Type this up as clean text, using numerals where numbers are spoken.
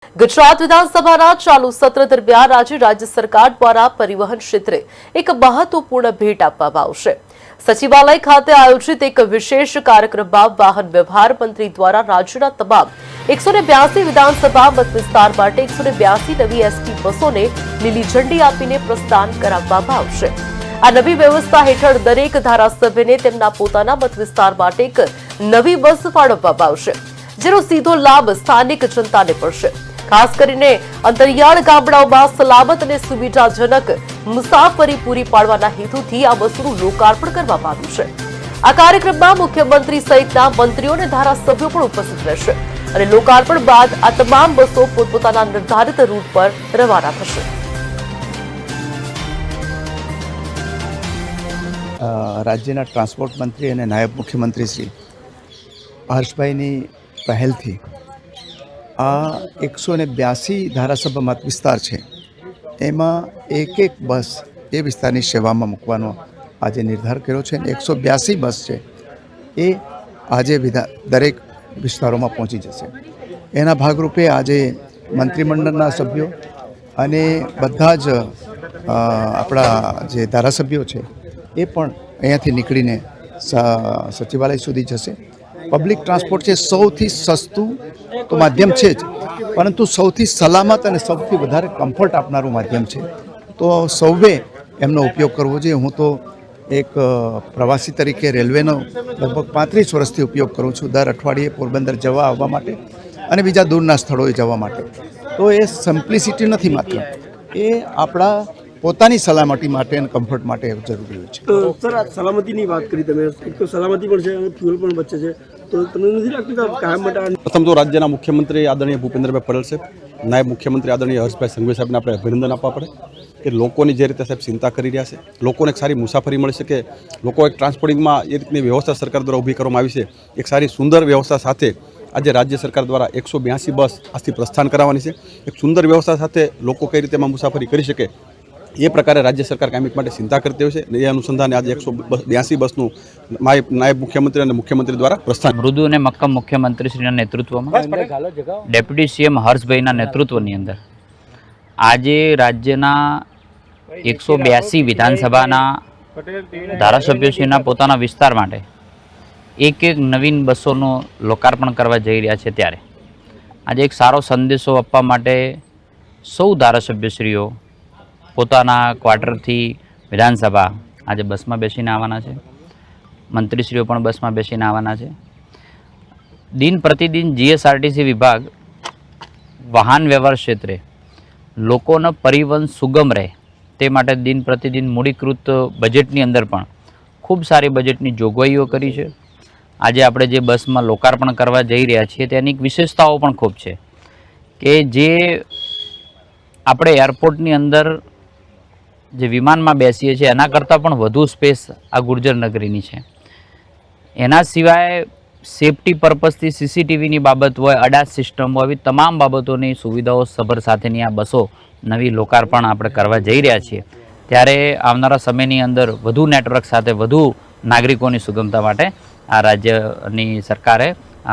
गुजरात विधानसभा चालू सत्र दरमियान आज राज्य सरकार द्वारा परिवहन क्षेत्रे एक महत्वपूर्ण भेट आपवामां आवशे। सचिवालय खाते आयोजित एक विशेष कार्यक्रम में वाहन व्यवहार मंत्री द्वारा राज्यना तमाम 182 विधानसभा मत विस्तार माटे 182 नवी एसटी बसों ने लीली झंडी आपीने प्रस्थान कराववामां आवशे। आ नवी व्यवस्था हेठळ दरेक धारासभ्यने तेमना पोताना मत विस्तार माटे एक नवी बस फाळववामां आवशे, जेनो सीधो लाभ स्थानिक जनताने पड़शे। खास કરીને અંતરિયાળ ગામડાઓમાં સલામત અને સુવિધાજનક મુસાફરી પૂરી પાડવાના હેતુથી આ બસોનું લોકાર્પણ કરવામાં આવ્યું છે। આ કાર્યક્રમમાં મુખ્યમંત્રી સહિતના મંત્રીઓ અને ધારાસભ્યો પણ ઉપસ્થિત રહેશે અને લોકાર્પણ બાદ આ તમામ બસો પોતપોતાના નિર્ધારિત રૂટ પર રવાના થશે। રાજ્યના ટ્રાન્સપોર્ટ મંત્રી અને નાયબ મુખ્યમંત્રી શ્રી હર્ષભાઈની પહેલથી આ 182 ધારાસભા મત વિસ્તાર છે, એમાં એક એક બસ એ વિસ્તારની સેવામાં મૂકવાનો આજે નિર્ધાર કર્યો છે। 182 બસ છે એ આજે દરેક વિસ્તારોમાં પહોંચી જશે। એના ભાગરૂપે આજે મંત્રીમંડળના સભ્યો અને બધા જ આપણા જે ધારાસભ્યો છે એ પણ અહીંયાથી નીકળીને સચિવાલય સુધી જશે। પબ્લિક ટ્રાન્સપોર્ટ છે સૌથી સસ્તું તો માધ્યમ છે જ, પરંતુ સૌથી સલામત અને સૌથી વધારે કમ્ફર્ટ આપનારું માધ્યમ છે, તો સૌએ એમનો ઉપયોગ કરવો જોઈએ। હું તો એક પ્રવાસી તરીકે રેલવેનો લગભગ 35 વર્ષથી ઉપયોગ કરું છું, દર અઠવાડિયે પોરબંદર જવા આવવા માટે અને બીજા દૂરના સ્થળોએ જવા માટે। તો એ સિમ્પ્લિસિટી નથી માત્ર, એ આપણા પોતાની સલામતી માટે અને કમ્ફર્ટ માટે જરૂરી હોય છે। સર, આ સલામતીની વાત કરી તમે, એક તો સલામતી પણ છે અને ફ્યુઅલ પણ બચે છે, તો તમને નથી લાગતું કે કાયમ માટે? પ્રથમ તો રાજ્યના મુખ્યમંત્રી આદરણીય ભૂપેન્દ્રભાઈ પટેલ સાહેબ, નાયબ મુખ્યમંત્રી આદરણીય હર્ષભાઈ સંઘવી સાહેબને આપણે અભિનંદન આપવા પડે કે લોકોની જે રીતે સાહેબ ચિંતા કરી રહ્યા છે, લોકોને એક સારી મુસાફરી મળી શકે, લોકો એક ટ્રાન્સપોર્ટિંગમાં એ રીતની વ્યવસ્થા સરકાર દ્વારા ઊભી કરવામાં આવી છે। એક સારી સુંદર વ્યવસ્થા સાથે આજે રાજ્ય સરકાર દ્વારા 182 બસ આજથી પ્રસ્થાન કરાવવાની છે। એક સુંદર વ્યવસ્થા સાથે લોકો કઈ રીતે એમાં મુસાફરી કરી શકે એ પ્રકારે રાજ્ય સરકાર કાયમી માટે ચિંતા કરતી હોય છે। એ અનુસંધાને આજે 182 બસનું નાયબ મુખ્યમંત્રી અને મુખ્યમંત્રી દ્વારા પ્રસ્થાન। મૃદુ અને મક્કમ મુખ્યમંત્રીશ્રીના નેતૃત્વમાં ડેપ્યુટી સીએમ હર્ષભાઈના નેતૃત્વની અંદર આજે રાજ્યના 182 વિધાનસભાના ધારાસભ્યોશ્રીના પોતાના વિસ્તાર માટે એક નવીન બસોનું લોકાર્પણ કરવા જઈ રહ્યા છે, ત્યારે આજે એક સારો સંદેશો આપવા માટે સૌ ધારાસભ્યશ્રીઓ પોતાના ક્વાર્ટરથી વિધાનસભા આજે બસમાં બેસીને આવવાના છે, મંત્રીશ્રીઓ પણ બસમાં બેસીને આવવાના છે। દિન પ્રતિદિન જીએસઆરટીસી વિભાગ વાહન વ્યવહાર ક્ષેત્રે લોકોનો પરિવહન સુગમ રહે તે માટે દિન પ્રતિદિન મૂડીકૃત બજેટની અંદર પણ ખૂબ સારી બજેટની જોગવાઈઓ કરી છે। આજે આપણે જે બસમાં લોકાર્પણ કરવા જઈ રહ્યા છીએ તેની વિશેષતાઓ પણ ખૂબ છે કે જે આપણે એરપોર્ટની અંદર જે વિમાનમાં બેસીએ છીએ એના કરતાં પણ વધુ સ્પેસ આ ગુર્જર નગરીની છે। એના સિવાય સેફટી પર્પઝથી સીસીટીવીની બાબત હોય, અડાસ સિસ્ટમ હોય, આવી તમામ બાબતોની સુવિધાઓ સભર સાથેની આ બસો નવી લોકાર્પણ આપણે કરવા જઈ રહ્યા છીએ, ત્યારે આવનારા સમયની અંદર વધુ નેટવર્ક સાથે વધુ નાગરિકોની સુગમતા માટે આ રાજ્યની સરકારે